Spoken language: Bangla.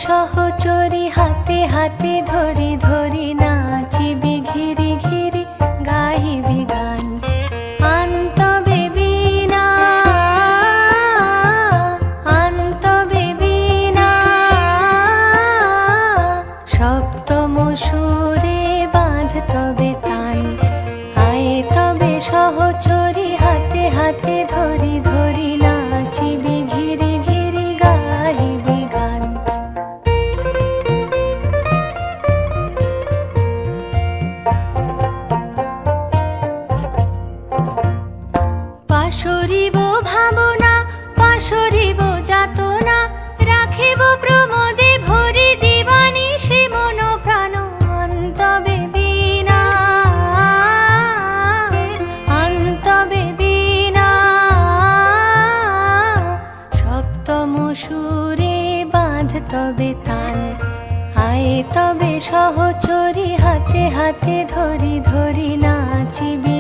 সহচরী হাতে হাতে ধরি ধরি নাচিবি ঘিরি ঘিরি গাহিবি গান আন্তবে বীণা আন্তবে বীণা সপ্তম সুরে বাঁধ তবে তান আয়ে তবে সহচরী হাতে হাতে ধরি ধরি নাচিবি ঘিরি ঘিরি গাহিবি গান। পাশরিব ভাবনা পাশরিব যাতনা রাখিব প্রমোদে ভরি দিবানিশি মন প্রাণ অন্তবে বীণা অন্তবে বীণা সপ্তম সুরে বাঁধ তবে তান আয়ে তবে সহচরী হাতে হাতে ধরি ধরি নাচিবি